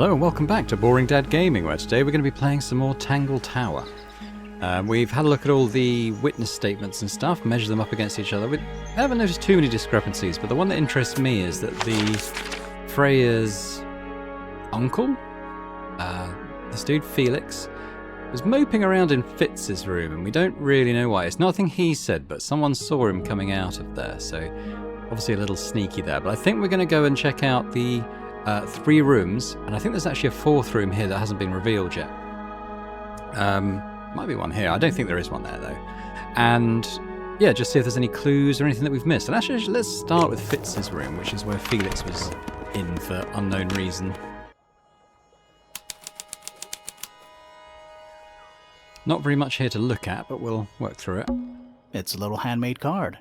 Hello and welcome back to Boring Dad Gaming, where today we're going to be playing some more Tangle Tower. We've had a look at all the witness statements and stuff, measured them up against each other. We haven't noticed too many discrepancies, but the one that interests me is that the Freya's uncle, this dude Felix, was moping around in Fitz's room, and we don't really know why. It's nothing he said, but someone saw him coming out of there, so obviously a little sneaky there. But I think we're going to go and check out the 3 rooms, and I think there's actually a 4th room here that hasn't been revealed yet. Might be one here. I don't think there is one there though. And yeah, just see if there's any clues or anything that we've missed. And actually, let's start with Fitz's room, which is where Felix was in for unknown reason. Not very much here to look at, but we'll work through it. It's a little handmade card.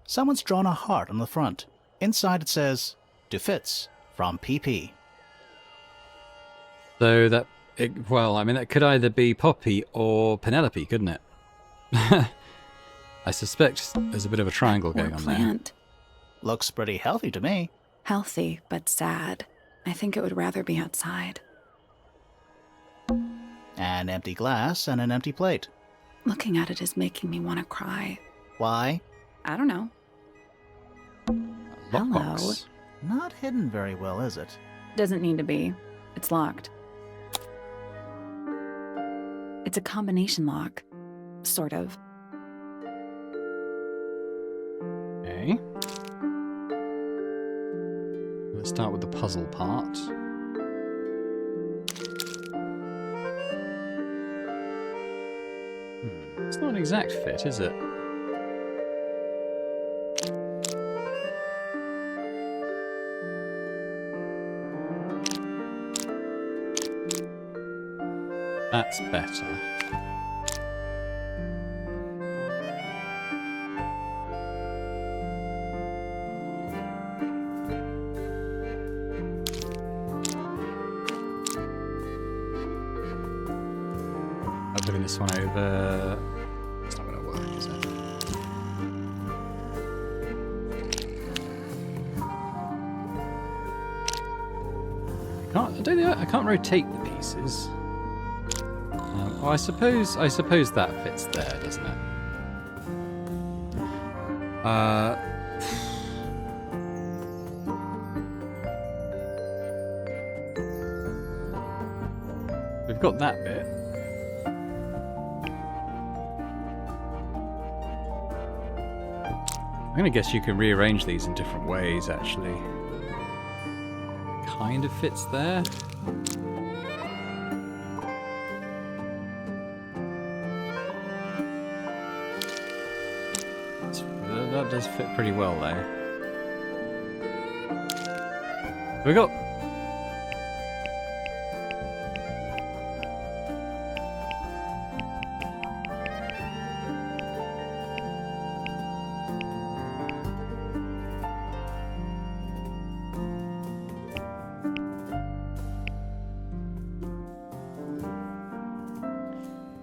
Someone's drawn a heart on the front. Inside it says, "To Fitz, from PP." So that, well, I mean, that could either be Poppy or Penelope, couldn't it? I suspect there's a bit of a triangle going on there. Looks pretty healthy to me. Healthy, but sad. I think it would rather be outside. An empty glass and an empty plate. Looking at it is making me want to cry. Why? I don't know. Lockbox. Not hidden very well, is it? Doesn't need to be. It's locked. It's a combination lock. Sort of. Okay. Let's start with the puzzle part. It's not an exact fit, is it? That's better. I'm looking this one over. It's not going to work, is it? I can't rotate the pieces. Oh, I suppose that fits there, doesn't it? We've got that bit. I'm gonna guess you can rearrange these in different ways, actually. Kind of fits there. That does fit pretty well there. We got.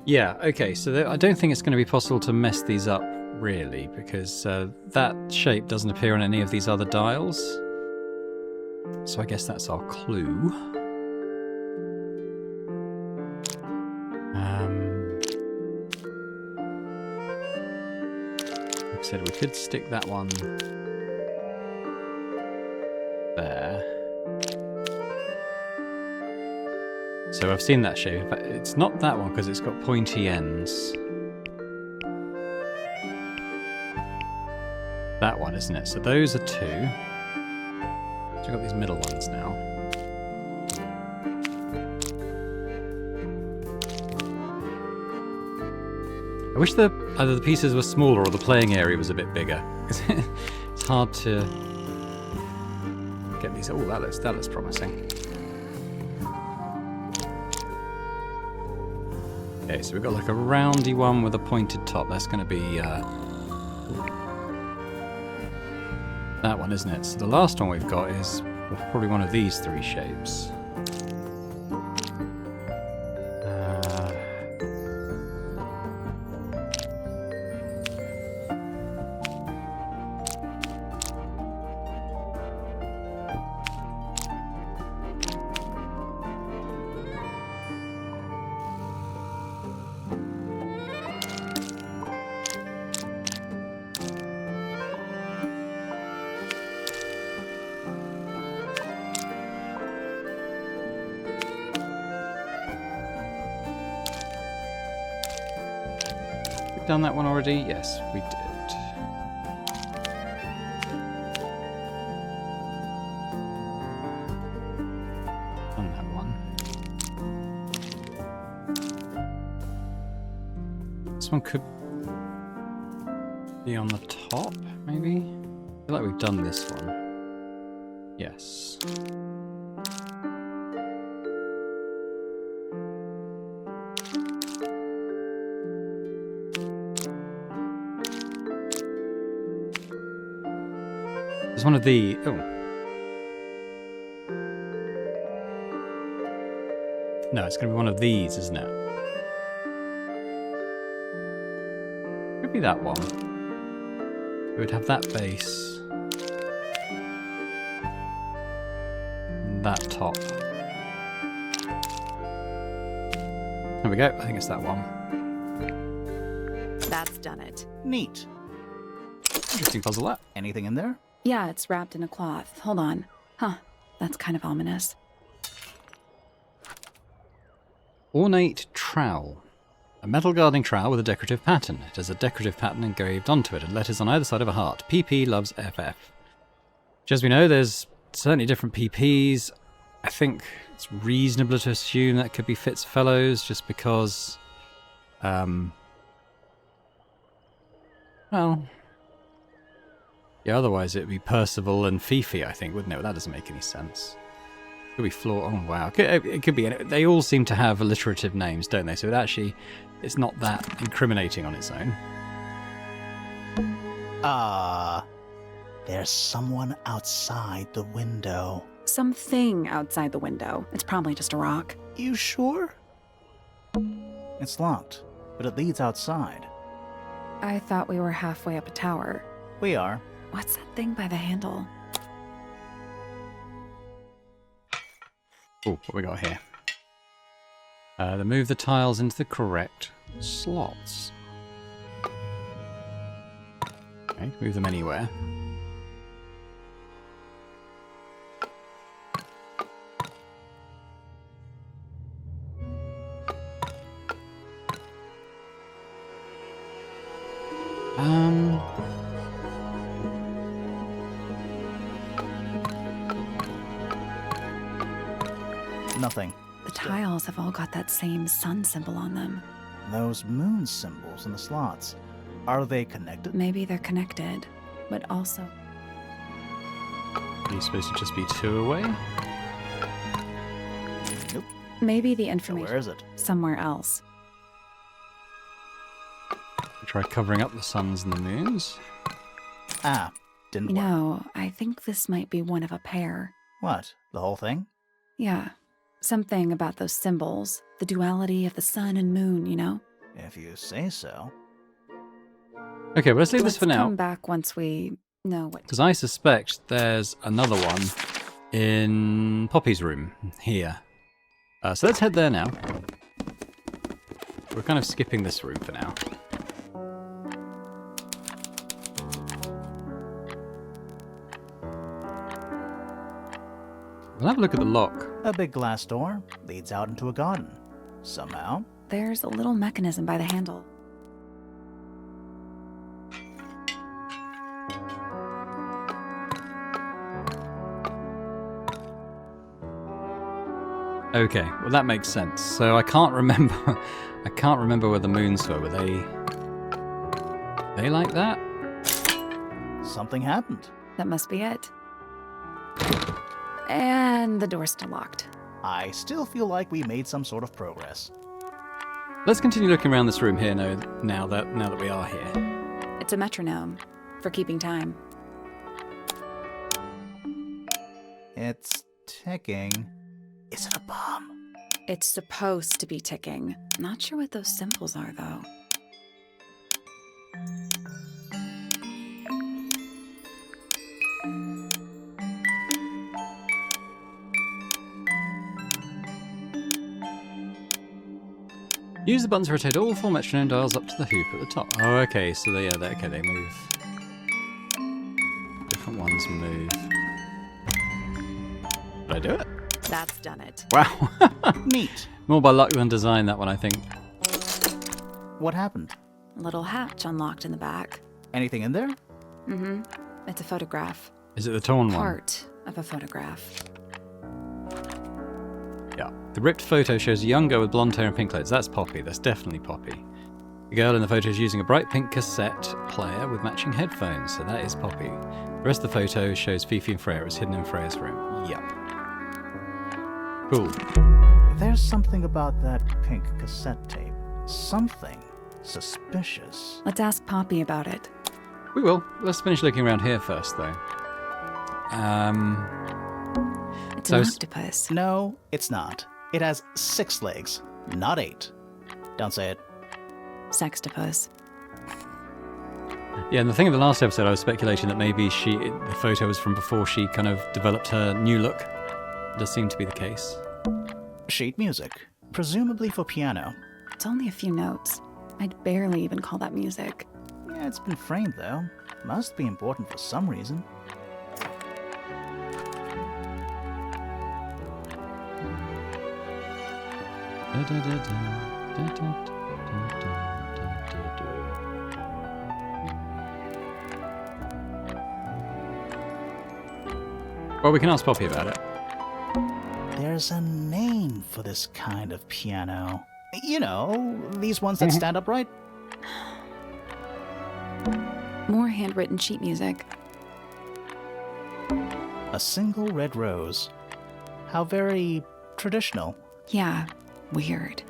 Yeah, okay, so I don't think it's going to be possible to mess these up, really, because that shape doesn't appear on any of these other dials. So I guess that's our clue. Like I said, we could stick that one there. So I've seen that shape. In fact, it's not that one because it's got pointy ends. That one, isn't it? So those are 2. So we've got these middle ones now. I wish either the pieces were smaller or the playing area was a bit bigger. It's hard to get these. Oh, that looks promising. Okay, so we've got like a roundy one with a pointed top. That's going to be that one, isn't it? So the last one we've got is probably one of these 3 shapes. Done that one already? Yes, we did. Done that one. This one could be on the top, maybe? I feel like we've done this one. Yes. There's one of the... Oh. No, it's going to be one of these, isn't it? Could be that one. We would have that base. And that top. There we go. I think it's that one. That's done it. Neat. Interesting puzzle, that. Anything in there? Yeah, it's wrapped in a cloth. Hold on. Huh, that's kind of ominous. Ornate trowel. A metal guarding trowel with a decorative pattern. It has a decorative pattern engraved onto it and letters on either side of a heart. PP loves FF. Which, as we know, there's certainly different PPs. I think it's reasonable to assume that could be Fitzfellows just because... well... yeah, otherwise it would be Percival and Fifi, I think, wouldn't it? Well, that doesn't make any sense. Could be Floor. Oh, wow. It could be... They all seem to have alliterative names, don't they? So it actually... it's not that incriminating on its own. There's someone outside the window. Something outside the window. It's probably just a rock. You sure? It's locked, but it leads outside. I thought we were halfway up a tower. We are. What's that thing by the handle? Oh, what we got here? They move the tiles into the correct slots. Okay, move them anywhere. Nothing. The tiles have all got that same sun symbol on them. Those moon symbols in the slots. Are they connected? Maybe they're connected, but also... Are you supposed to just be 2 away? Nope. Maybe the So information where is it? somewhere else. Try covering up the suns and the moons. Ah, didn't work. No, I think this might be one of a pair. What? The whole thing? Yeah. Something about those symbols. The duality of the sun and moon, you know? If you say so. Okay, well, let's leave this for now. Come back once we know what... Because I suspect there's another one in Poppy's room here. So let's head there now. We're kind of skipping this room for now. We'll have a look at the lock. A big glass door leads out into a garden. Somehow. There's a little mechanism by the handle. Okay, well that makes sense. So I can't remember. I can't remember where the moons were. Were they like that? Something happened. That must be it. And the door's still locked. I still feel like we made some sort of progress. Let's continue looking around this room here now that we are here. It's a metronome for keeping time. It's ticking. Is it a bomb? It's supposed to be ticking. Not sure what those symbols are, though. Use the buttons to rotate all 4 metronome dials up to the hoop at the top. Oh, okay, so they move. Different ones move. Did I do it? That's done it. Wow. Neat. More by luck than design, that one, I think. What happened? A little hatch unlocked in the back. Anything in there? Mm-hmm. It's a photograph. Is it the torn one? Part of a photograph. Yeah. The ripped photo shows a young girl with blonde hair and pink clothes. That's Poppy. That's definitely Poppy. The girl in the photo is using a bright pink cassette player with matching headphones, so that is Poppy. The rest of the photo shows Fifi and Freya. It's hidden in Freya's room. Yep. Cool. There's something about that pink cassette tape. Something suspicious. Let's ask Poppy about it. We will. Let's finish looking around here first, though. It's So an s- octopus. No, it's not. It has 6 legs, not 8. Don't say it. Sextopus. Yeah, and the thing in the last episode, I was speculating that maybe the photo was from before she kind of developed her new look. Does seem to be the case. Sheet music, presumably for piano. It's only a few notes. I'd barely even call that music. Yeah, it's been framed though. Must be important for some reason. Well, we can ask Poppy about it. There's a name for this kind of piano. You know, these ones that stand upright. More handwritten sheet music. A single red rose. How very traditional. Yeah, weird.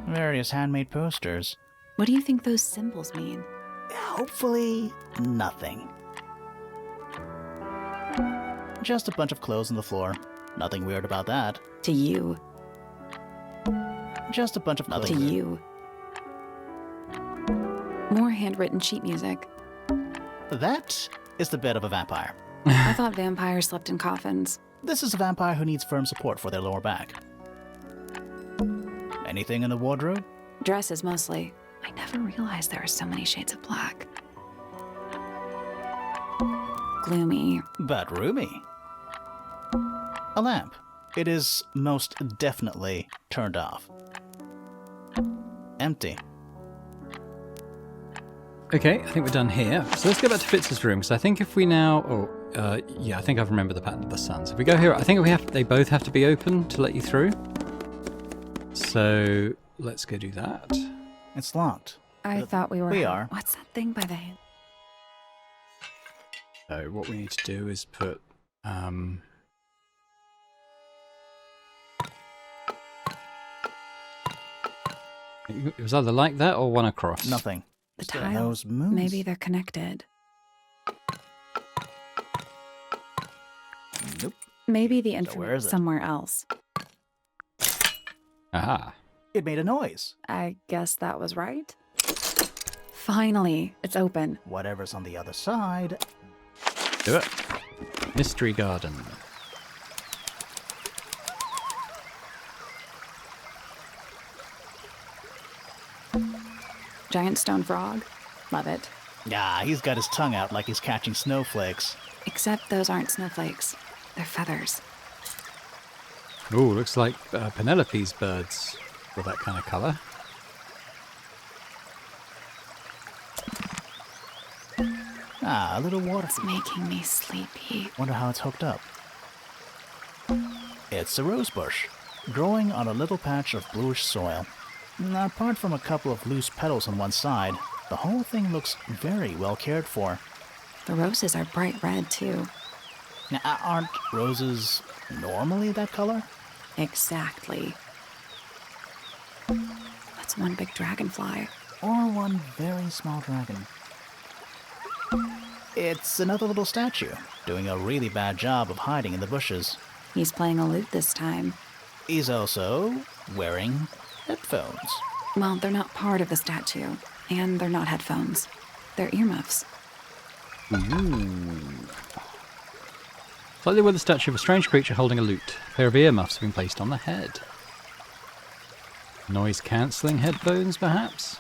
Various handmade posters. What do you think those symbols mean? Hopefully, nothing. Just a bunch of clothes on the floor. Nothing weird about that. To you. Just a bunch of nothing. To you. More handwritten sheet music. That is the bed of a vampire. I thought vampires slept in coffins. This is a vampire who needs firm support for their lower back. Anything in the wardrobe? Dresses mostly. I never realized there were so many shades of black. Gloomy. But roomy. A lamp. It is most definitely turned off. Empty. Okay, I think we're done here. So let's go back to Fitz's room, because I think if we now... yeah, I think I've remembered the pattern of the suns. If we go here, I think they both have to be open to let you through. So let's go do that. It's locked. I thought we were... We are. What's that thing by the hand? So what we need to do is put... it was either like that or one across. Nothing. The Just tiles. those moons. Maybe they're connected. Nope. Maybe the where entrance is it? somewhere else. Aha. It made a noise. I guess that was right. Finally, it's open. Whatever's on the other side. Do it. Mystery garden. Giant stone frog. Love it. Ah, he's got his tongue out like he's catching snowflakes. Except those aren't snowflakes. They're feathers. Ooh, looks like Penelope's birds with that kind of colour. Ah, a little water. It's making me sleepy. Wonder how it's hooked up. It's a rose bush, growing on a little patch of bluish soil. Now, apart from a couple of loose petals on one side, the whole thing looks very well cared for. The roses are bright red, too. Now, aren't roses normally that color? Exactly. That's one big dragonfly. Or one very small dragon? It's another little statue, doing a really bad job of hiding in the bushes. He's playing a lute this time. He's also wearing headphones. Well, they're not part of the statue, and they're not headphones. They're earmuffs. Slightly with the statue of a strange creature holding a lute. A pair of earmuffs have been placed on the head. Noise-cancelling headphones, perhaps?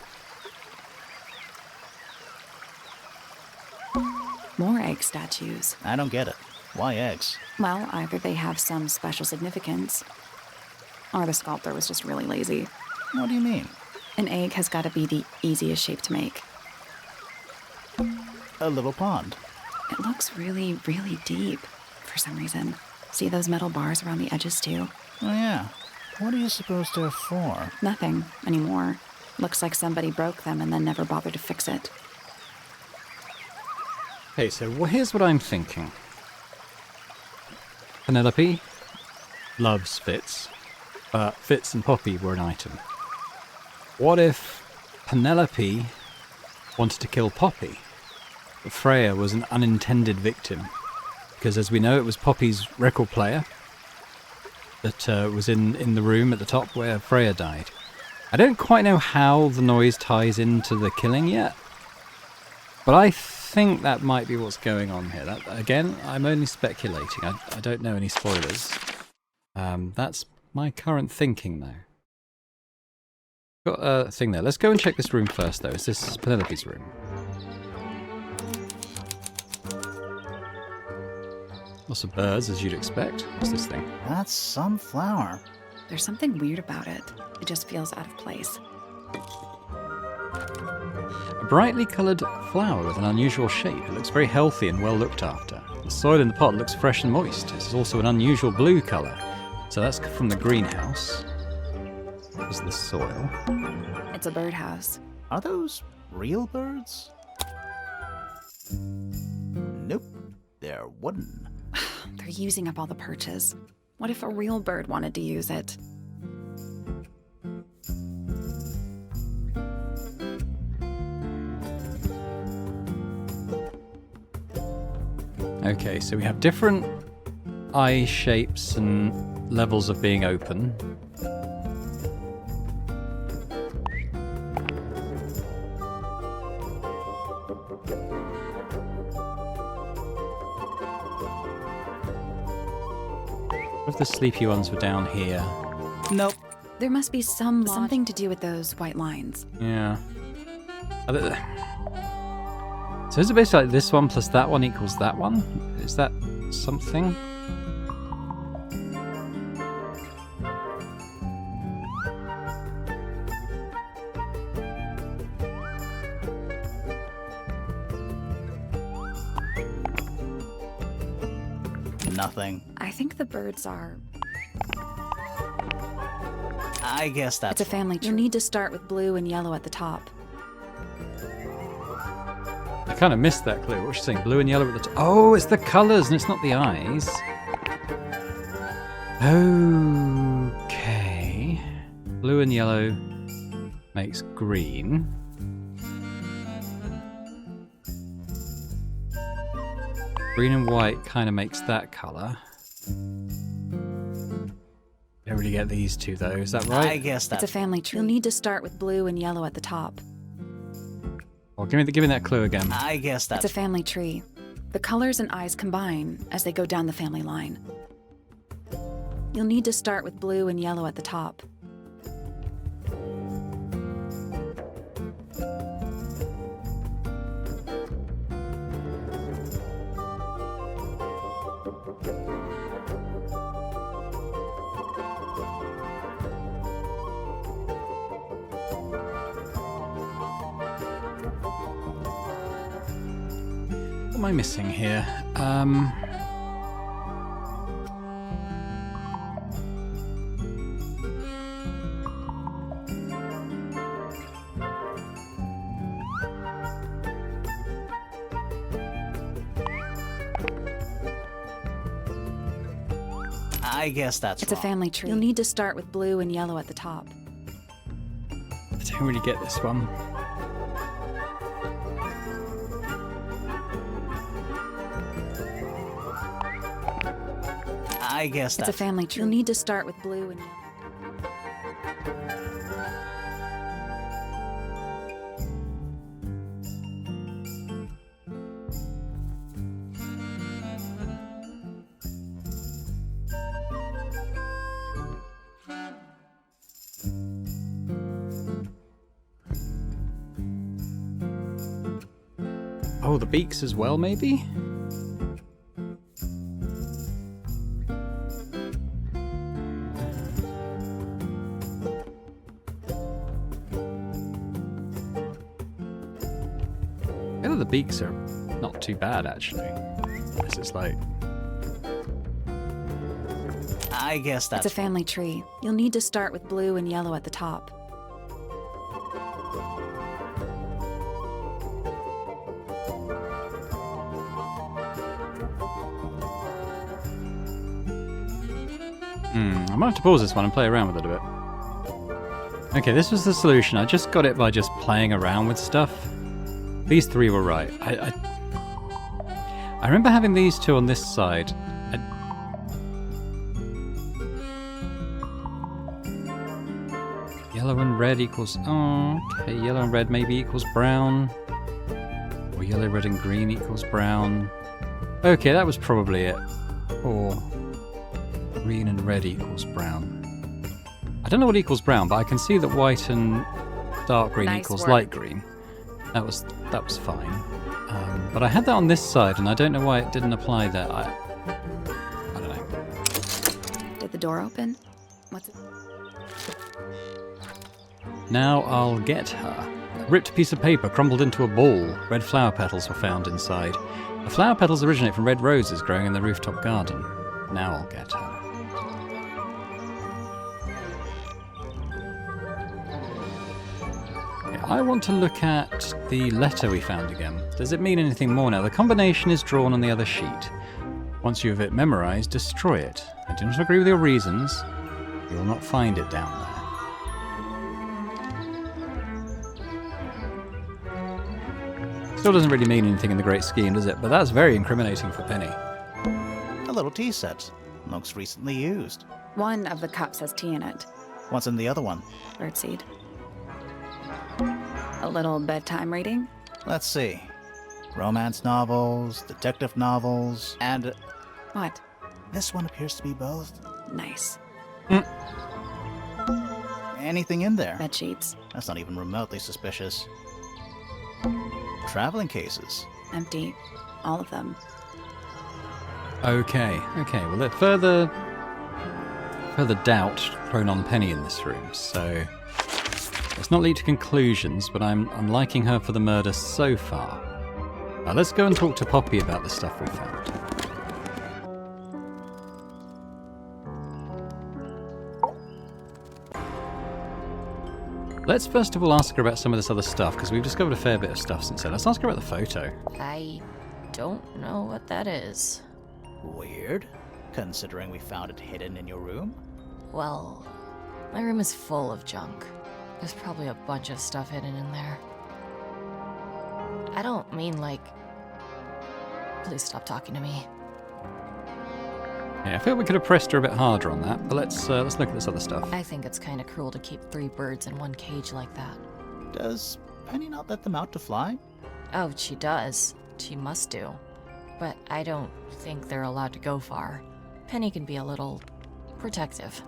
More egg statues. I don't get it. Why eggs? Well, either they have some special significance, or the sculptor was just really lazy. What do you mean? An egg has got to be the easiest shape to make. A little pond. It looks really, really deep for some reason. See those metal bars around the edges too? Oh yeah. What do you suppose they're for? Nothing anymore. Looks like somebody broke them and then never bothered to fix it. Okay, so here's what I'm thinking. Penelope loves Fitz, but Fitz and Poppy were an item. What if Penelope wanted to kill Poppy, but Freya was an unintended victim? Because as we know, it was Poppy's record player that was in the room at the top where Freya died. I don't quite know how the noise ties into the killing yet, but I think that might be what's going on here. That, again, I'm only speculating. I don't know any spoilers. That's my current thinking, though. Got a thing there. Let's go and check this room first, though. Is this Penelope's room? Lots of birds, as you'd expect. What's this thing? That's some flower. There's something weird about it. It just feels out of place. A brightly coloured flower with an unusual shape. It looks very healthy and well looked after. The soil in the pot looks fresh and moist. This is also an unusual blue colour. So that's from the greenhouse. This is the soil. It's a birdhouse. Are those real birds? Nope. They're wooden. They're using up all the perches. What if a real bird wanted to use it? Okay, so we have different eye shapes and levels of being open. What if the sleepy ones were down here? Nope. There must be something to do with those white lines. Yeah. So is it basically like this one plus that one equals that one? Is that something? Nothing. I think the birds are... I guess that's... It's a family tree. You'll need to start with blue and yellow at the top. I kind of missed that clue. What's she saying? Blue and yellow at the top. Oh, it's the colours and it's not the eyes. Okay. Blue and yellow makes green. Green and white kind of makes that colour. Don't really get these two though, is that right? I guess that's... It's a family tree. You'll need to start with blue and yellow at the top. Well, give me that clue again. I guess that's... It's a family tree. The colors and eyes combine as they go down the family line. You'll need to start with blue and yellow at the top. What am I missing here? I guess that's It's wrong. a family tree. You'll need to start with blue and yellow at the top. I don't really get this one. I guess It's that's... a family tree. You'll need to start with blue and yellow. Oh, the beaks as well, maybe? the beaks are not too bad, actually. This is like... I guess that's It's a family tree. You'll need to start with blue and yellow at the top. I might have to pause this one and play around with it a bit. Okay, this was the solution. I just got it by just playing around with stuff. These three were right. I remember having these two on this side. Yellow and red equals... Oh, okay, yellow and red maybe equals brown. Or yellow, red and green equals brown. Okay, that was probably it. Or... green and red equals brown. I don't know what equals brown, but I can see that white and dark green Nice equals work. light green. That was fine. But I had that on this side, and I don't know why it didn't apply there. I don't know. Did the door open? What's it? Now I'll get her. A ripped piece of paper crumbled into a ball. Red flower petals were found inside. The flower petals originate from red roses growing in the rooftop garden. Now I'll get her. I want to look at the letter we found again. Does it mean anything more now? The combination is drawn on the other sheet. Once you have it memorized, destroy it. I do not agree with your reasons. You will not find it down there. Still doesn't really mean anything in the great scheme, does it? But that's very incriminating for Penny. a little tea set. Looks recently used. One of the cups has tea in it. What's in the other one? Birdseed. A little bedtime reading? Let's see. Romance novels, detective novels, and What? this one appears to be both. Nice. Anything in there? Bed sheets. That's not even remotely suspicious. Traveling cases. Empty. All of them. Okay. Well, there's further doubt thrown on Penny in this room, so let's not lead to conclusions. But I'm liking her for the murder so far. Let's go and talk to Poppy about the stuff we found. Let's first of all ask her about some of this other stuff, because we've discovered a fair bit of stuff since then. Let's ask her about the photo. I don't know what that is. Weird, considering we found it hidden in your room. Well, my room is full of junk. There's probably a bunch of stuff hidden in there. I don't mean like... Please stop talking to me. Yeah, I feel we could have pressed her a bit harder on that, but let's look at this other stuff. I think it's kind of cruel to keep 3 birds in one cage like that. Does Penny not let them out to fly? Oh, she does. She must do. But I don't think they're allowed to go far. Penny can be a little protective.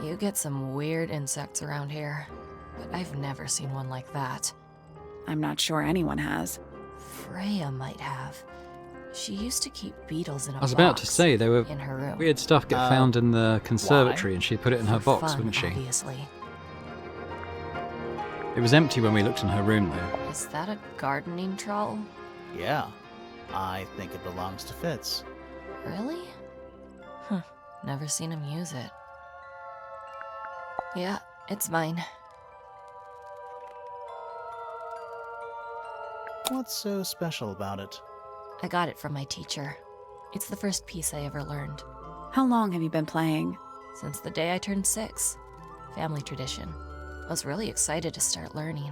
You get some weird insects around here, but I've never seen one like that. I'm not sure anyone has. Freya might have. She used to keep beetles in a box. I was about to say, there were in her room. weird stuff get found in the conservatory, why? and she put it in her For box, fun, wouldn't she? Obviously. It was empty when we looked in her room, though. Is that a gardening trowel? Yeah. I think it belongs to Fitz. Really? Huh. Never seen him use it. Yeah, it's mine. What's so special about it? I got it from my teacher. It's the first piece I ever learned. How long have you been playing? Since the day I turned 6. Family tradition. I was really excited to start learning.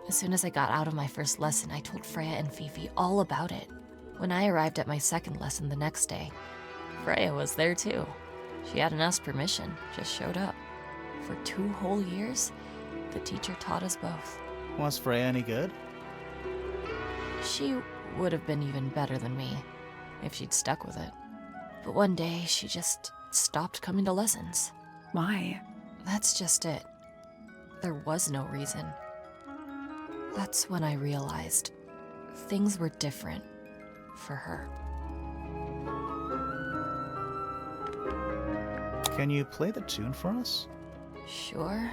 As soon as I got out of my first lesson, I told Freya and Fifi all about it. When I arrived at my second lesson the next day, Freya was there too. She hadn't asked permission, just showed up. For 2 whole years, the teacher taught us both. Was Freya any good? She would have been even better than me, if she'd stuck with it. But one day, she just stopped coming to lessons. Why? That's just it. There was no reason. That's when I realized things were different for her. Can you play the tune for us? Sure.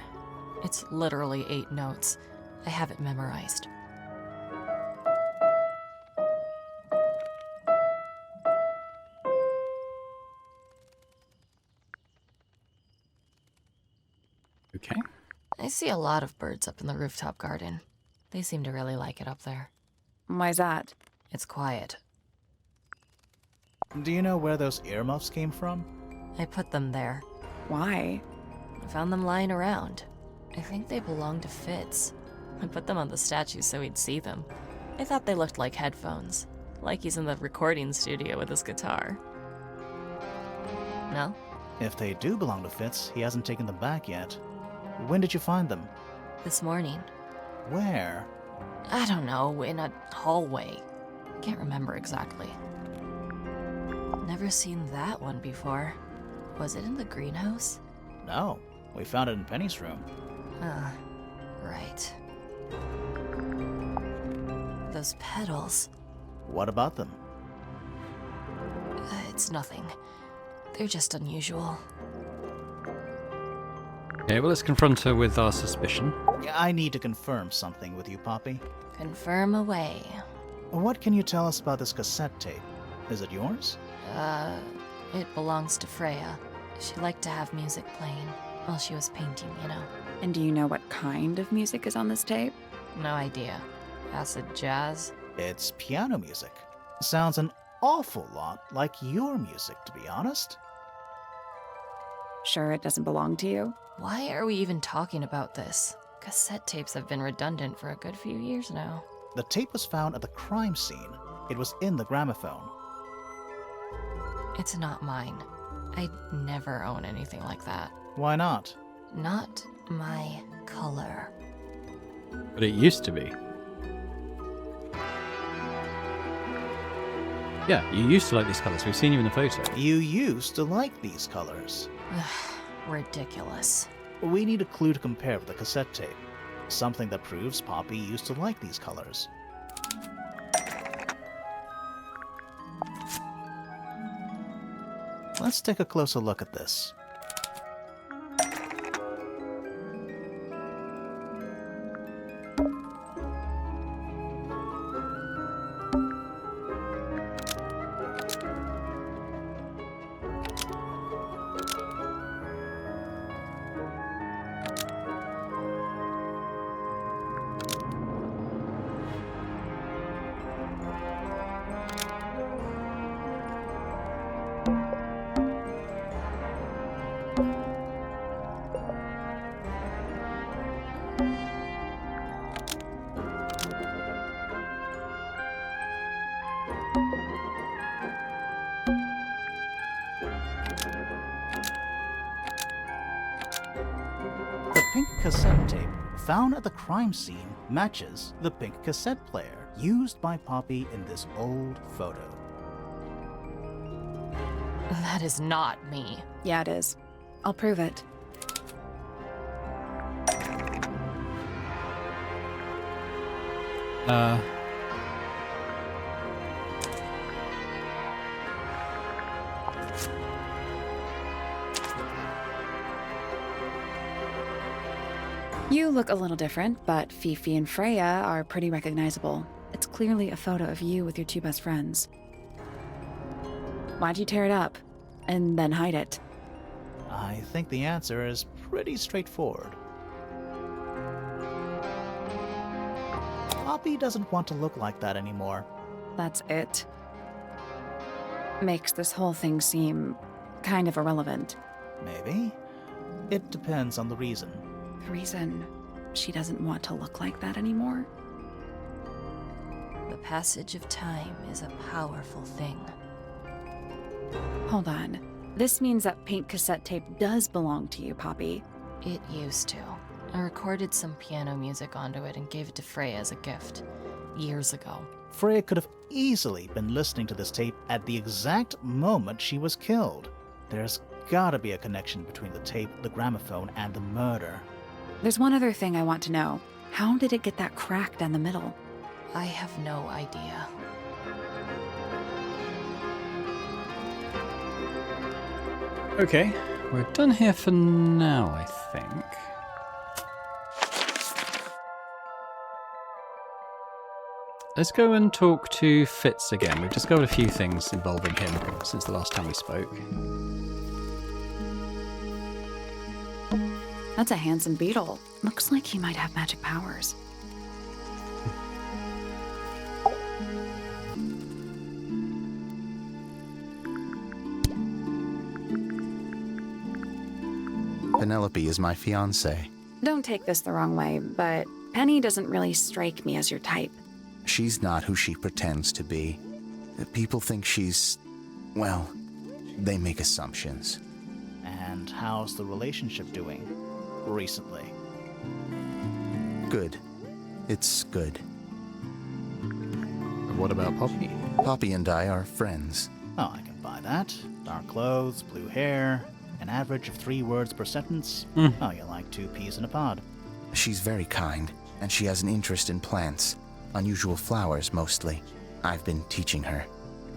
It's literally 8 notes. I have it memorized. Okay. I see a lot of birds up in the rooftop garden. They seem to really like it up there. Why's that? It's quiet. Do you know where those earmuffs came from? I put them there. Why? I found them lying around. I think they belong to Fitz. I put them on the statue so he'd see them. I thought they looked like headphones, like he's in the recording studio with his guitar. No? If they do belong to Fitz, he hasn't taken them back yet. When did you find them? This morning. Where? I don't know, in a hallway. Can't remember exactly. Never seen that one before. Was it in the greenhouse? No, we found it in Penny's room. Right. Those petals. What about them? It's nothing. They're just unusual. Okay, well, let's confront her with our suspicion. I need to confirm something with you, Poppy. Confirm away. What can you tell us about this cassette tape? Is it yours? It belongs to Freya. She liked to have music playing while she was painting, you know. And do you know what kind of music is on this tape? No idea. Acid jazz? It's piano music. Sounds an awful lot like your music, to be honest. Sure it doesn't belong to you? Why are we even talking about this? Cassette tapes have been redundant for a good few years now. The tape was found at the crime scene. It was in the gramophone. It's not mine. I'd never own anything like that. Why not? Not my color. But it used to be. Yeah, you used to like these colours. We've seen you in the photo. You used to like these colors. Ridiculous. We need a clue to compare with the cassette tape. Something that proves Poppy used to like these colors. Let's take a closer look at this. The pink cassette tape found at the crime scene matches the pink cassette player used by Poppy in this old photo. That is not me. Yeah, it is. I'll prove it. You look a little different, but Fifi and Freya are pretty recognizable. It's clearly a photo of you with your two best friends. Why'd you tear it up and then hide it? I think the answer is pretty straightforward. Poppy doesn't want to look like that anymore. That's it. Makes this whole thing seem kind of irrelevant. Maybe. It depends on the reason. The reason she doesn't want to look like that anymore? The passage of time is a powerful thing. Hold on. This means that pink cassette tape does belong to you, Poppy. It used to. I recorded some piano music onto it and gave it to Freya as a gift. Years ago. Freya could have easily been listening to this tape at the exact moment she was killed. There's gotta be a connection between the tape, the gramophone, and the murder. There's one other thing I want to know. How did it get that crack down the middle? I have no idea. Okay, we're done here for now, I think. Let's go and talk to Fitz again. We've discovered a few things involving him since the last time we spoke. That's a handsome beetle. Looks like he might have magic powers. Penelope is my fiancée. Don't take this the wrong way, but Penny doesn't really strike me as your type. She's not who she pretends to be. People think she's... well, they make assumptions. And how's the relationship doing recently? Good. It's good. What about Poppy? Poppy and I are friends. Oh, I can buy that. Dark clothes, blue hair, an average of 3 words per sentence. Oh, you're like 2 peas in a pod. She's very kind, and she has an interest in plants. Unusual flowers, mostly. I've been teaching her.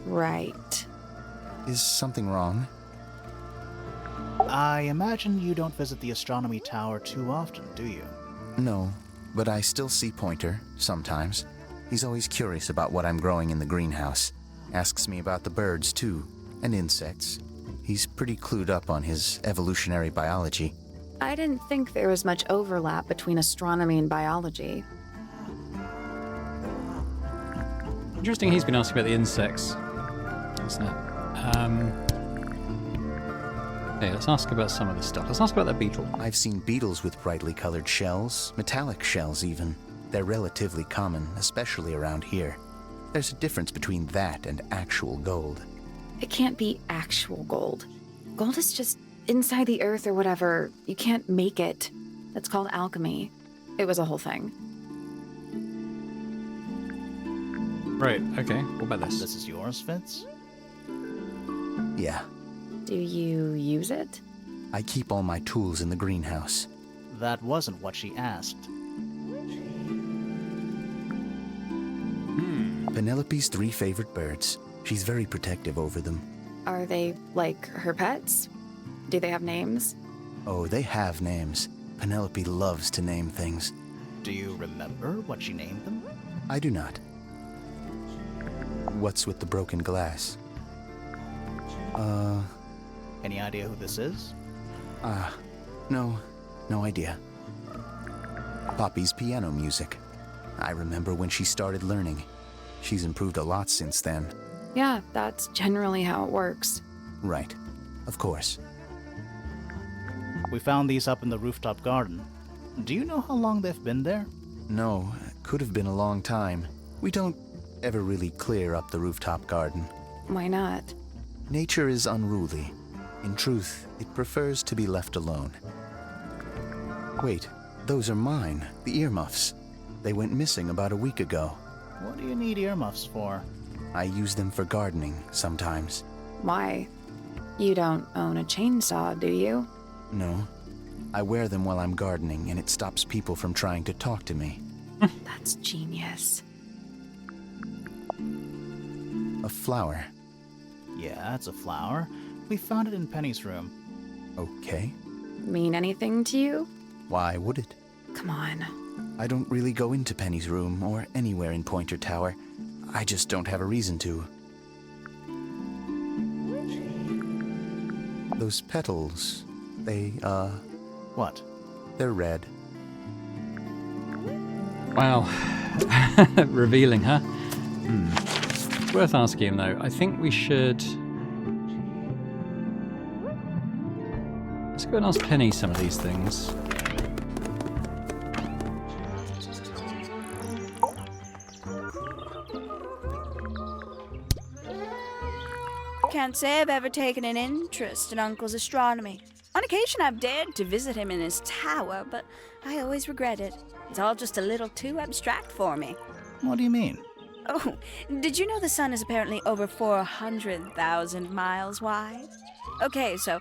Right. Is something wrong? I imagine you don't visit the astronomy tower too often, do you? No, but I still see Pointer, sometimes. He's always curious about what I'm growing in the greenhouse. Asks me about the birds, too, and insects. He's pretty clued up on his evolutionary biology. I didn't think there was much overlap between astronomy and biology. Interesting he's been asking about the insects. Isn't it? Okay, let's ask about some of this stuff. Let's ask about that beetle. I've seen beetles with brightly colored shells, metallic shells even. They're relatively common, especially around here. There's a difference between that and actual gold. It can't be actual gold. Gold is just inside the earth or whatever. You can't make it. That's called alchemy. It was a whole thing. Right, okay. What about this? This is yours, Fitz? Yeah, Do you use it? I keep all my tools in the greenhouse. That wasn't what she asked. Penelope's 3 favorite birds. She's very protective over them. Are they like her pets? Do they have names? Oh, they have names. Penelope loves to name things. Do you remember what she named them? I do not. What's with the broken glass? Any idea who this is? No idea. Poppy's piano music. I remember when she started learning. She's improved a lot since then. Yeah, that's generally how it works. Right. Of course. We found these up in the rooftop garden. Do you know how long they've been there? No, could have been a long time. We don't ever really clear up the rooftop garden. Why not? Nature is unruly. In truth, it prefers to be left alone. Wait, those are mine, the earmuffs. They went missing about a week ago. What do you need earmuffs for? I use them for gardening sometimes. Why? You don't own a chainsaw, do you? No. I wear them while I'm gardening, and it stops people from trying to talk to me. That's genius. A flower. Yeah, it's a flower. We found it in Penny's room. Okay. Mean anything to you? Why would it? Come on. I don't really go into Penny's room or anywhere in Pointer Tower. I just don't have a reason to. Those petals, they, What? they're red. Wow. Revealing, huh? Worth asking him, though. I think we should... Let's go and ask Penny some of these things. Can't say I've ever taken an interest in Uncle's astronomy. On occasion, I've dared to visit him in his tower, but I always regret it. It's all just a little too abstract for me. What do you mean? Oh, did you know the sun is apparently over 400,000 miles wide? Okay, so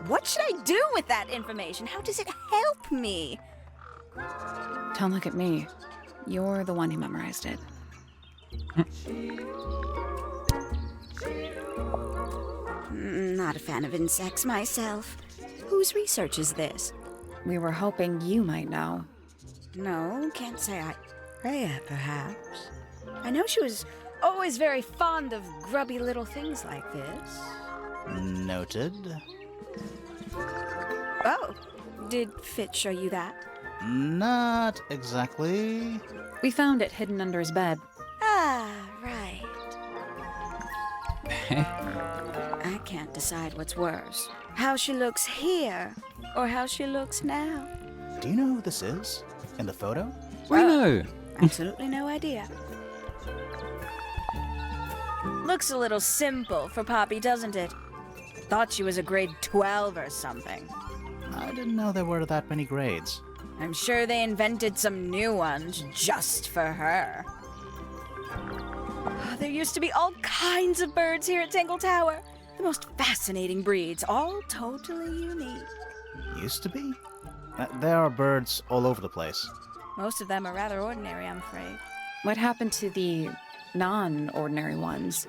what should I do with that information? How does it help me? Don't look at me. You're the one who memorized it. Not a fan of insects myself. Whose research is this? We were hoping you might know. No, can't say I... Rhea, perhaps. I know she was always very fond of grubby little things like this. Noted. Oh, did Fitz show you that? Not exactly. We found it hidden under his bed. Ah, right. I can't decide what's worse. How she looks here, or how she looks now. Do you know who this is? In the photo? We know. Absolutely no idea. Looks a little simple for Poppy, doesn't it? Thought she was a grade 12 or something. I didn't know there were that many grades. I'm sure they invented some new ones just for her. There used to be all kinds of birds here at Tangle Tower. The most fascinating breeds, all totally unique. Used to be? There are birds all over the place. Most of them are rather ordinary, I'm afraid. What happened to the non-ordinary ones?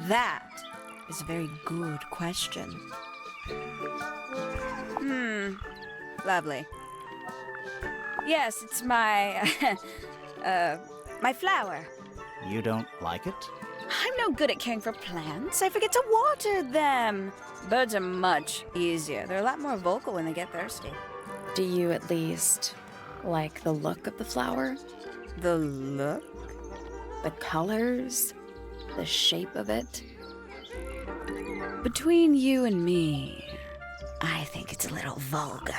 That is a very good question. Lovely. Yes, it's my, my flower. You don't like it? I'm no good at caring for plants. I forget to water them. Birds are much easier. They're a lot more vocal when they get thirsty. Do you at least like the look of the flower? The look? The colors? The shape of it? Between you and me, I think it's a little vulgar.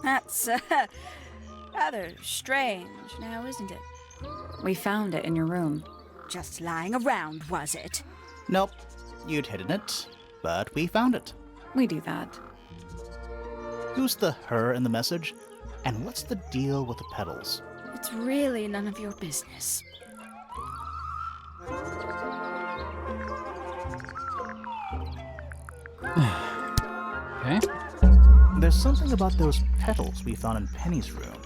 That's rather strange now, isn't it? We found it in your room. Just lying around, was it? Nope. You'd hidden it, but we found it. We do that. Who's the her in the message? And what's the deal with the petals? It's really none of your business. Okay. There's something about those petals we found in Penny's room.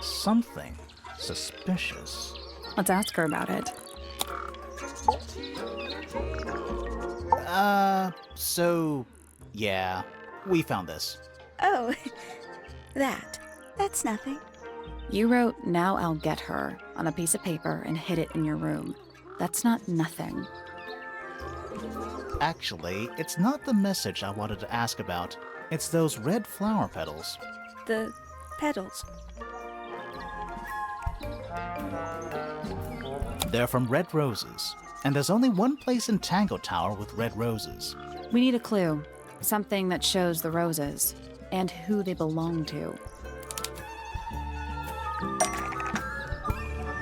Something suspicious. Let's ask her about it. Yeah, we found this. Oh, that's nothing. You wrote, "Now I'll get her," on a piece of paper and hid it in your room. That's not nothing. Actually, it's not the message I wanted to ask about. It's those red flower petals. The petals. They're from red roses, and there's only one place in Tangle Tower with red roses. We need a clue. Something that shows the roses and who they belong to.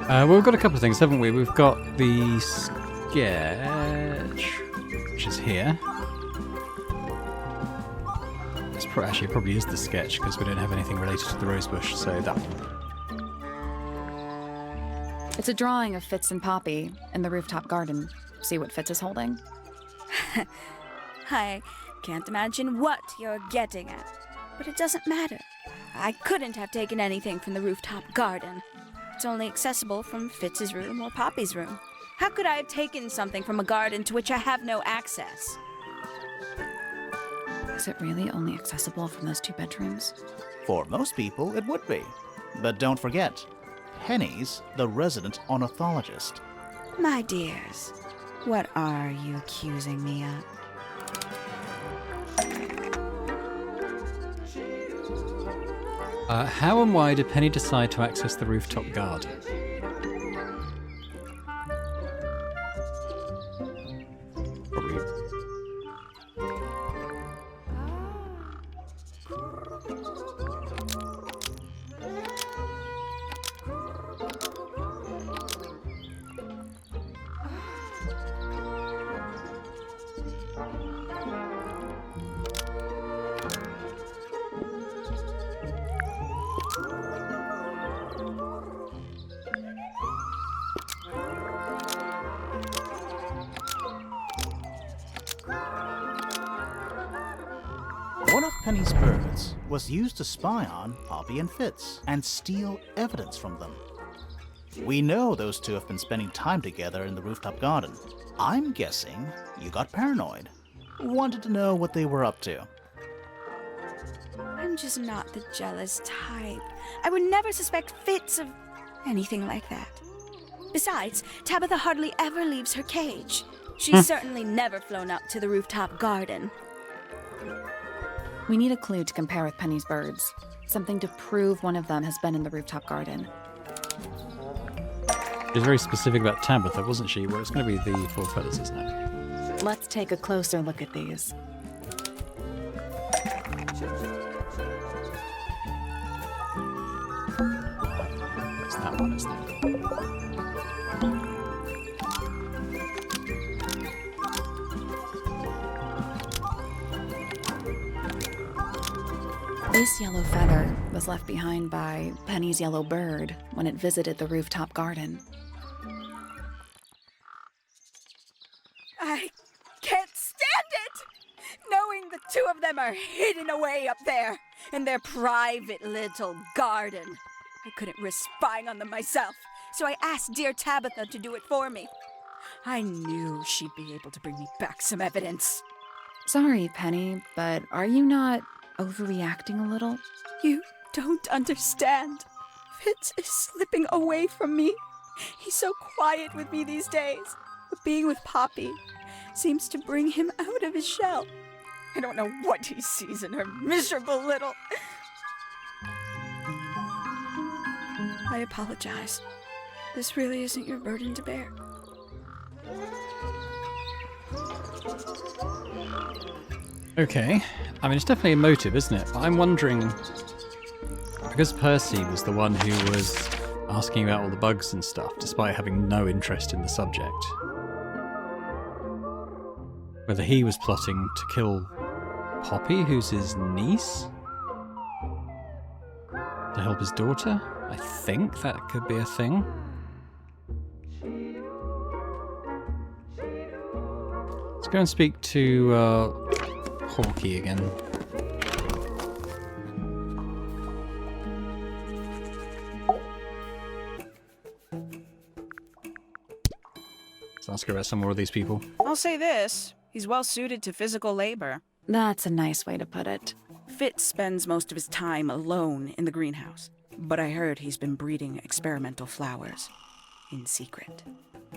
Well, we've got a couple of things, haven't we? We've got the sketch, which is here. It's actually, it probably is the sketch, because we don't have anything related to the rosebush, so that one. It's a drawing of Fitz and Poppy in the rooftop garden. See what Fitz is holding? I can't imagine what you're getting at, but it doesn't matter. I couldn't have taken anything from the rooftop garden. It's only accessible from Fitz's room or Poppy's room. How could I have taken something from a garden to which I have no access? Is it really only accessible from those 2 bedrooms? For most people, it would be. But don't forget, Penny's the resident ornithologist. My dears, what are you accusing me of? How and why did Penny decide to access the rooftop garden? Probably. One of Penny's birds was used to spy on Poppy and Fitz and steal evidence from them. We know those 2 have been spending time together in the rooftop garden. I'm guessing you got paranoid. Wanted to know what they were up to. I'm just not the jealous type. I would never suspect Fitz of anything like that. Besides, Tabitha hardly ever leaves her cage. She's certainly never flown up to the rooftop garden. We need a clue to compare with Penny's birds. Something to prove one of them has been in the rooftop garden. She was very specific about Tabitha, wasn't she? Well, it's going to be the four feathers, isn't it? Let's take a closer look at these. It's that one, isn't it? This yellow feather was left behind by Penny's yellow bird when it visited the rooftop garden. I can't stand it! Knowing the two of them are hidden away up there in their private little garden. I couldn't risk spying on them myself, so I asked dear Tabitha to do it for me. I knew she'd be able to bring me back some evidence. Sorry, Penny, but are you not overreacting a little? You don't understand. Fitz is slipping away from me. He's so quiet with me these days. But being with Poppy seems to bring him out of his shell. I don't know what he sees in her miserable little... I apologize. This really isn't your burden to bear. Okay. I mean, it's definitely a motive, isn't it? But I'm wondering, because Percy was the one who was asking about all the bugs and stuff, despite having no interest in the subject, whether he was plotting to kill Poppy, who's his niece, to help his daughter. I think that could be a thing. Let's go and speak to Hawkeye again. Let's ask her about some more of these people. I'll say this. He's well suited to physical labor. That's a nice way to put it. Fitz spends most of his time alone in the greenhouse. But I heard he's been breeding experimental flowers. In secret.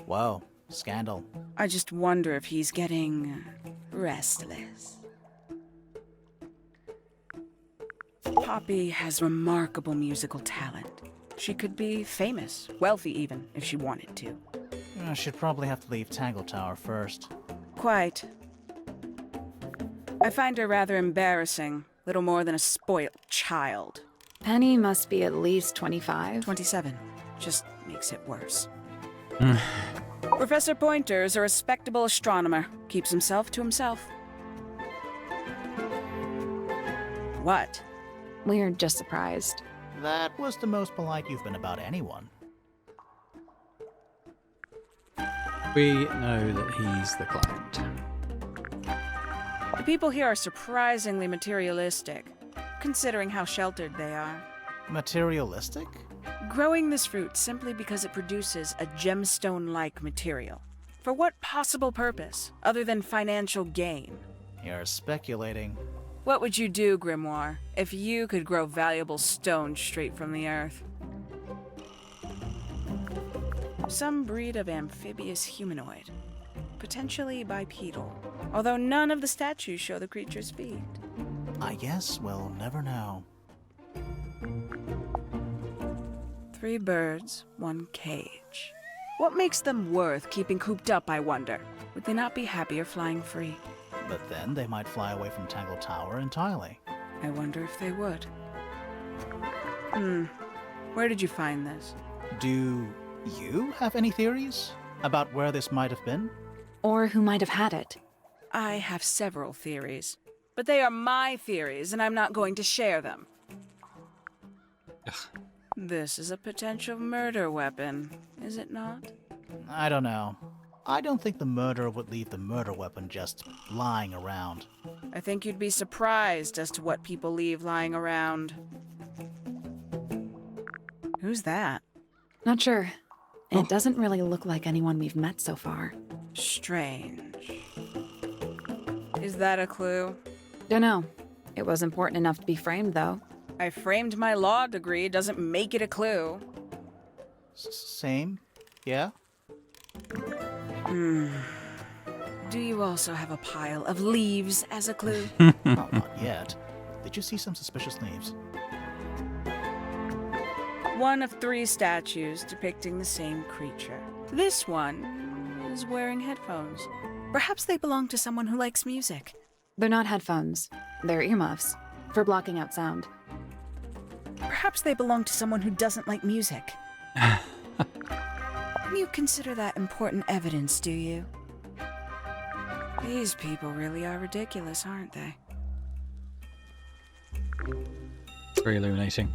Whoa, scandal. I just wonder if he's getting... restless. Poppy has remarkable musical talent. She could be famous, wealthy even, if she wanted to. She'd probably have to leave Tangle Tower first. Quite. I find her rather embarrassing, little more than a spoilt child. Penny must be at least 25. 27. Just makes it worse. Professor Pointer's a respectable astronomer. Keeps himself to himself. What? We're just surprised. That was the most polite you've been about anyone. We know that he's the client. The people here are surprisingly materialistic, considering how sheltered they are. Materialistic? Growing this fruit simply because it produces a gemstone-like material. For what possible purpose, other than financial gain? You're speculating. What would you do, Grimoire, if you could grow valuable stone straight from the earth? Some breed of amphibious humanoid, potentially bipedal, although none of the statues show the creature's feet. I guess we'll never know. 3 birds, 1 cage. What makes them worth keeping cooped up, I wonder? Would they not be happier flying free? But then they might fly away from Tangle Tower entirely. I wonder if they would. Where did you find this? Do you have any theories about where this might have been? Or who might have had it. I have several theories, but they are my theories, and I'm not going to share them. This is a potential murder weapon, is it not? I don't know. I don't think the murderer would leave the murder weapon just lying around. I think you'd be surprised as to what people leave lying around. Who's that? Not sure. And it doesn't really look like anyone we've met so far. Strange. Is that a clue? Dunno. It was important enough to be framed, though. I framed my law degree, doesn't make it a clue. Same? Yeah? Do you also have a pile of leaves as a clue? Oh, not yet. Did you see some suspicious leaves? One of 3 statues depicting the same creature. This one is wearing headphones. Perhaps they belong to someone who likes music. They're not headphones. They're earmuffs for blocking out sound. Perhaps they belong to someone who doesn't like music. You consider that important evidence, do you? These people really are ridiculous, aren't they? It's very illuminating.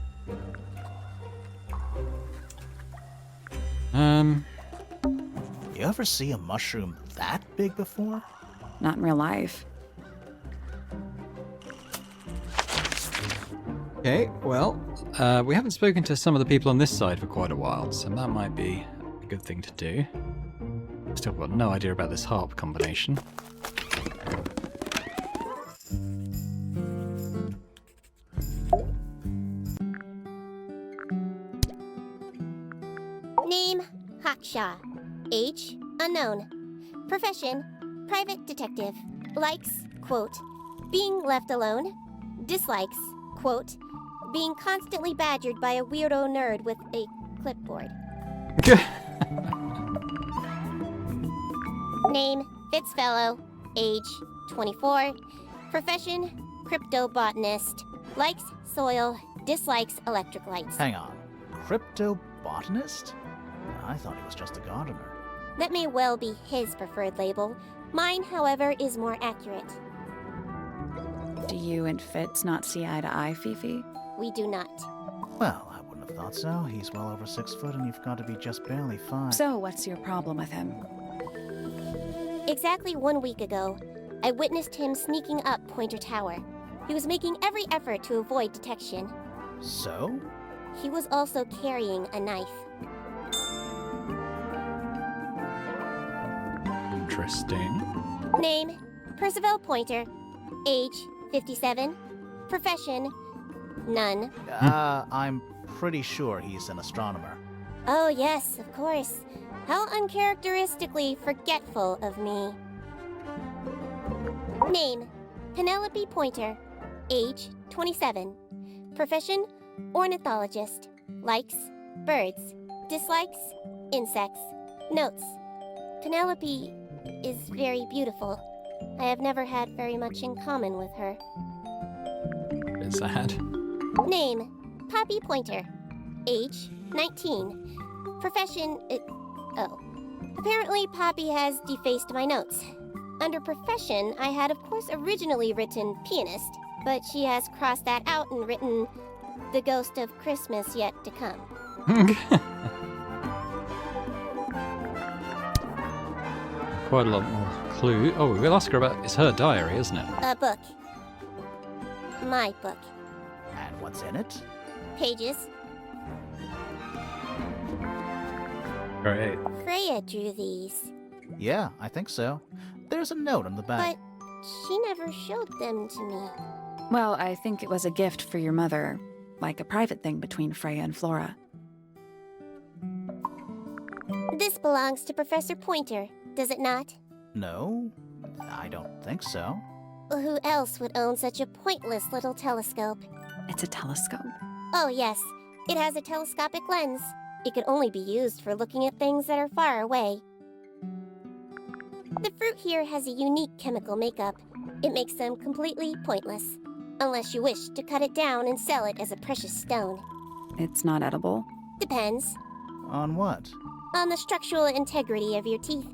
You ever see a mushroom that big before? Not in real life. Okay, well, we haven't spoken to some of the people on this side for quite a while, so that might be a good thing to do. Still got no idea about this harp combination. Name, Hawkshaw. Age, unknown. Profession, private detective. Likes, quote, being left alone. Dislikes, quote, being constantly badgered by a weirdo nerd with a clipboard. Name, Fitzfellow. Age, 24. Profession, cryptobotanist. Likes, soil. Dislikes, electric lights. Hang on. Cryptobotanist? I thought he was just a gardener. That may well be his preferred label. Mine, however, is more accurate. Do you and Fitz not see eye to eye, Fifi? We do not. Well, I wouldn't have thought so. He's well over 6 foot and you've got to be just barely 5. So, what's your problem with him? Exactly 1 week ago, I witnessed him sneaking up Pointer Tower. He was making every effort to avoid detection. So? He was also carrying a knife. Interesting. Name, Percival Pointer. Age, 57. Profession, none. I'm pretty sure he's an astronomer. Oh yes, of course. How uncharacteristically forgetful of me. Name, Penelope Pointer. Age, 27. Profession, ornithologist. Likes, birds. Dislikes, insects. Notes, Penelope is very beautiful. I have never had very much in common with her. Bit sad. Name, Poppy Pointer. Age, 19. Profession, Apparently Poppy has defaced my notes. Under profession, I had of course originally written pianist, but she has crossed that out and written the ghost of Christmas yet to come. Quite a lot more clue. Oh, we'll ask her about... It's her diary, isn't it? A book. My book. And what's in it? Pages. Great. Freya drew these, Yeah, I think so. There's a note on the back. but she never showed them to me. Well, I think it was a gift for your mother, like a private thing between Freya and Flora. This belongs to Professor Pointer, does it not? No, I don't think so. Who else would own such a pointless little telescope? It's a telescope. Oh yes, it has a telescopic lens. It can only be used for looking at things that are far away. The fruit here has a unique chemical makeup. It makes them completely pointless, unless you wish to cut it down and sell it as a precious stone. It's not edible. Depends On what? on the structural integrity of your teeth.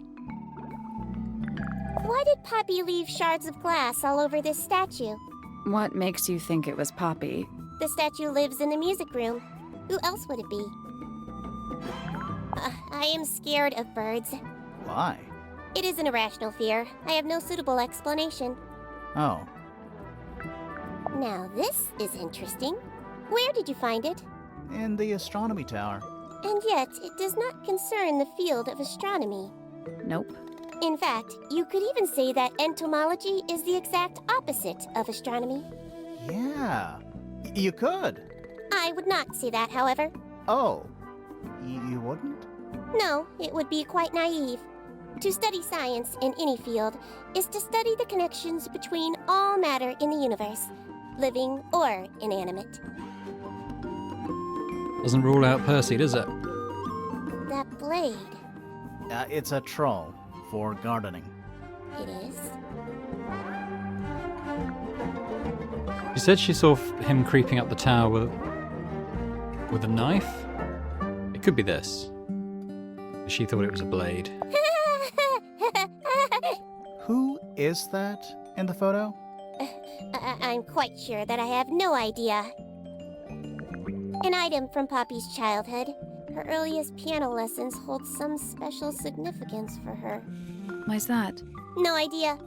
Why did Poppy leave shards of glass all over this statue? What makes you think it was Poppy? The statue lives in the music room. Who else would it be? I am scared of birds. Why? It is an irrational fear. I have no suitable explanation. Oh, Now this is interesting. Where did you find it? in the astronomy tower. And yet, it does not concern the field of astronomy. Nope. In fact, you could even say that entomology is the exact opposite of astronomy. Yeah, you could. I would not say that, however. Oh, you wouldn't? No, it would be quite naive. To study science in any field is to study the connections between all matter in the universe, living or inanimate. Doesn't rule out Percy, does it? That blade, It's a troll for gardening. it is. She said she saw him creeping up the tower with a knife. It could be this. She thought it was a blade. Who is that in the photo? I'm quite sure that I have no idea. An item from Poppy's childhood. Her earliest piano lessons hold some special significance for her. Why's that? No idea.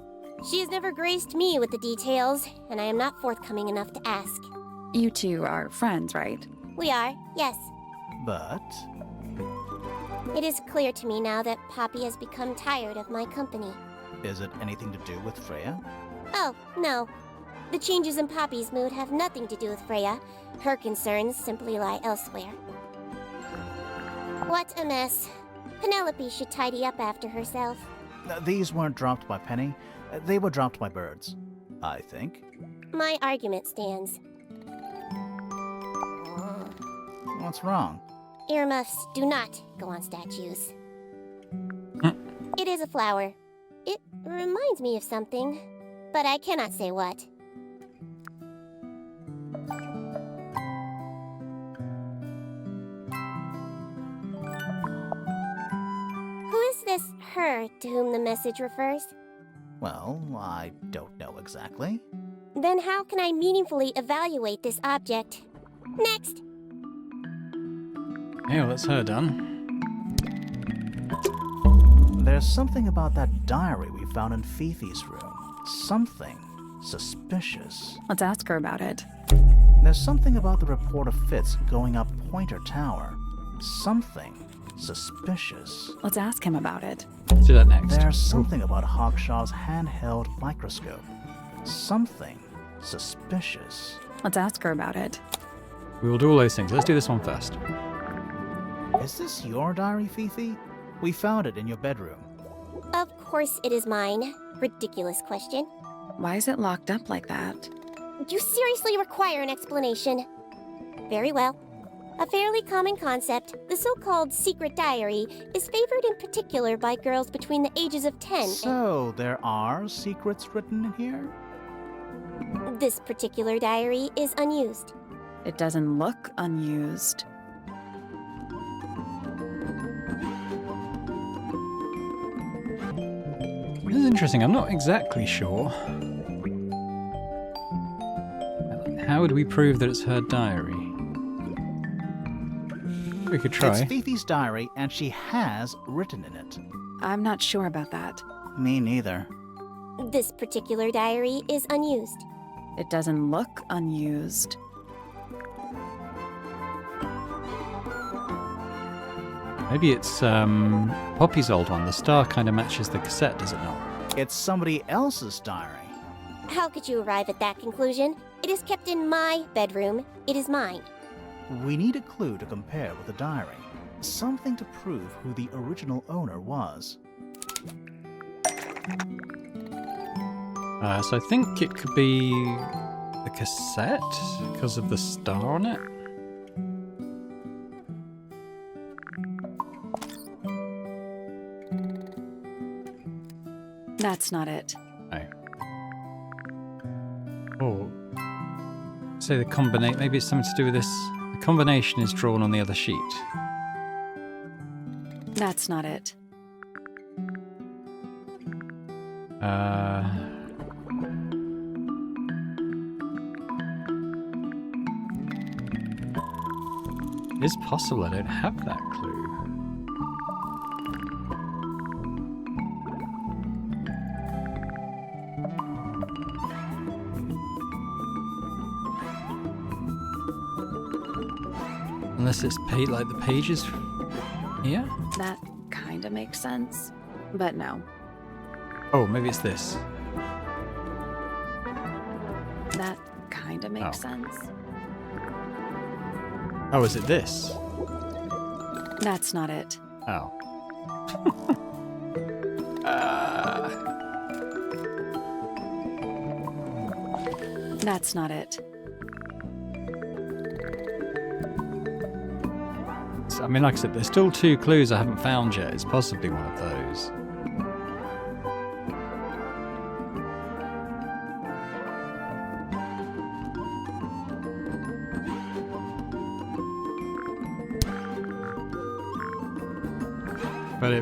She has never graced me with the details, and I am not forthcoming enough to ask. You two are friends, right? We are, yes. But It is clear to me now that Poppy has become tired of my company. is it anything to do with Freya? Oh, no. The changes in Poppy's mood have nothing to do with Freya. Her concerns simply lie elsewhere. What a mess. Penelope should tidy up after herself. These weren't dropped by Penny. They were dropped by birds, I think. My argument stands. What's wrong? Earmuffs do not go on statues. It is a flower. It reminds me of something, but I cannot say what. Who is this her to whom the message refers? Well, I don't know exactly. Then how can I meaningfully evaluate this object? Next! Yeah, well, that's her done. There's something about that diary we found in Fifi's room. Something suspicious. Let's ask her about it. There's something about the report of Fitz going up Pointer Tower. Something suspicious. Let's ask him about it. Let's do that next. There's something about Hawkshaw's handheld microscope. Something suspicious. Let's ask her about it. We will do all those things. Let's do this one first. Is this your diary, Fifi? We found it in your bedroom. Of course it is mine. Ridiculous question. Why is it locked up like that? You seriously require an explanation. Very well. A fairly common concept, the so-called secret diary, is favored in particular by girls between the ages of 10 So, there are secrets written in here? and... This particular diary is unused. It doesn't look unused. This is interesting. I'm not exactly sure. How would we prove that it's her diary? We could try. It's Fifi's diary, and she has written in it. I'm not sure about that. Me neither. This particular diary is unused. It doesn't look unused. Maybe it's Poppy's old one. The star kind of matches the cassette, does it not? It's somebody else's diary. How could you arrive at that conclusion? It is kept in my bedroom. It is mine. We need a clue to compare with the diary. Something to prove who the original owner was. So I think it could be the cassette because of the star on it. That's not it. No. Oh. Say the combination. Maybe it's something to do with this. The combination is drawn on the other sheet. That's not it. It's possible I don't have that clue. Unless it's like the pages here? That kind of makes sense. But no. Oh, maybe it's this. That kind of makes sense. Oh, is it this? That's not it. Oh. That's not it. So, I mean, like I said, there's still 2 clues I haven't found yet. It's possibly one of those. But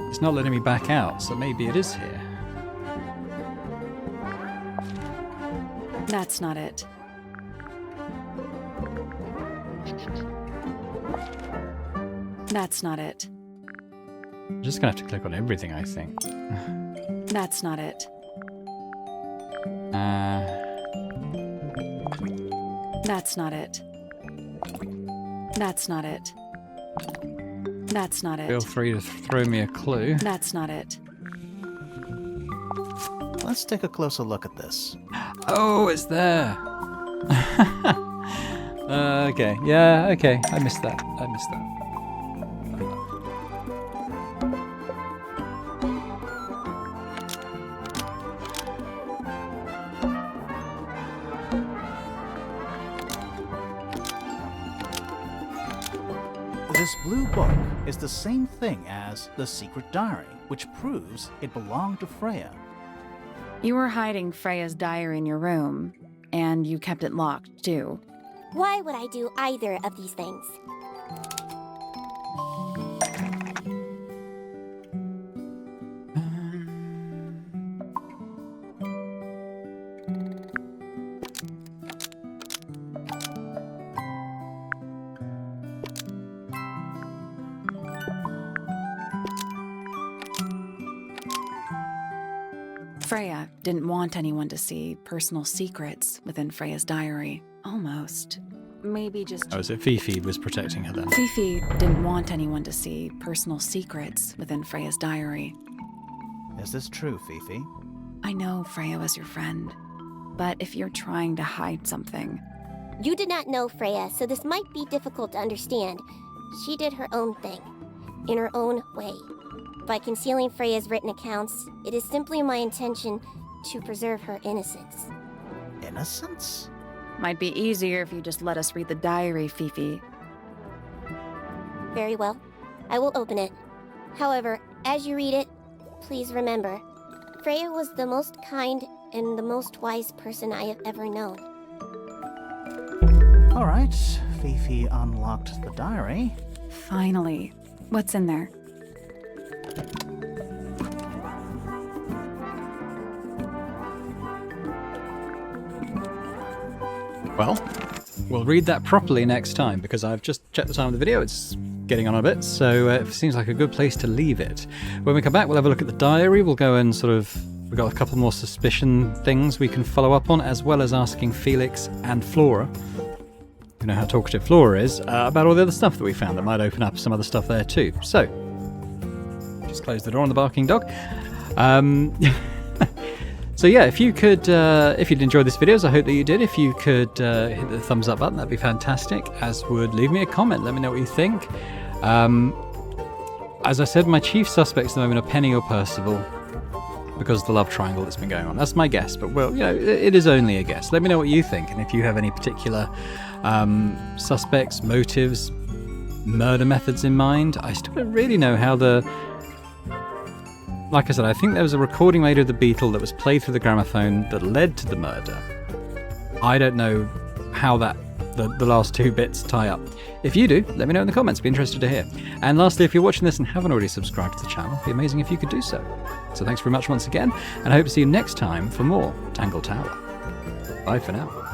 it's not letting me back out, so maybe it is here. That's not it. That's not it. I'm just gonna have to click on everything, I think. That's not it. That's not it. That's not it. That's not it. Feel free to throw me a clue. That's not it. Let's take a closer look at this. Oh, it's there. Okay. Yeah, okay. I missed that. This blue book is the same thing as the secret diary, which proves it belonged to Freya. You were hiding Freya's diary in your room, and you kept it locked, too. Why would I do either of these things? Freya didn't want anyone to see personal secrets within Freya's diary. Almost. Maybe just... Oh, so Fifi was protecting her then. Fifi didn't want anyone to see personal secrets within Freya's diary. Is this true, Fifi? I know Freya was your friend, but if you're trying to hide something... You did not know Freya, so this might be difficult to understand. She did her own thing, in her own way. By concealing Freya's written accounts, it is simply my intention to preserve her innocence. Innocence? Might be easier if you just let us read the diary, Fifi. Very well. I will open it. However, as you read it, please remember, Freya was the most kind and the most wise person I have ever known. Alright, Fifi unlocked the diary. Finally. What's in there? Well, we'll read that properly next time, because I've just checked the time of the video. It's getting on a bit, so it seems like a good place to leave it. When we come back, we'll have a look at the diary. We'll go and we've got a couple more suspicion things we can follow up on, as well as asking Felix and Flora, you know how talkative Flora is, about all the other stuff that we found that might open up some other stuff there too. So, just close the door on the barking dog. So yeah, if you could, if you'd enjoyed this video, as I hope that you did, if you could hit the thumbs up button, that'd be fantastic. As would leave me a comment, let me know what you think. As I said, my chief suspects at the moment are Penny or Percival, because of the love triangle that's been going on. That's my guess, but well, you know, it is only a guess. Let me know what you think, and if you have any particular suspects, motives, murder methods in mind. I still don't really know how like I said, I think there was a recording made of the Beetle that was played through the gramophone that led to the murder. I don't know how the last 2 bits tie up. If you do, let me know in the comments. Be interested to hear. And lastly, if you're watching this and haven't already subscribed to the channel, it'd be amazing if you could do so. So thanks very much once again, and I hope to see you next time for more Tangle Tower. Bye for now.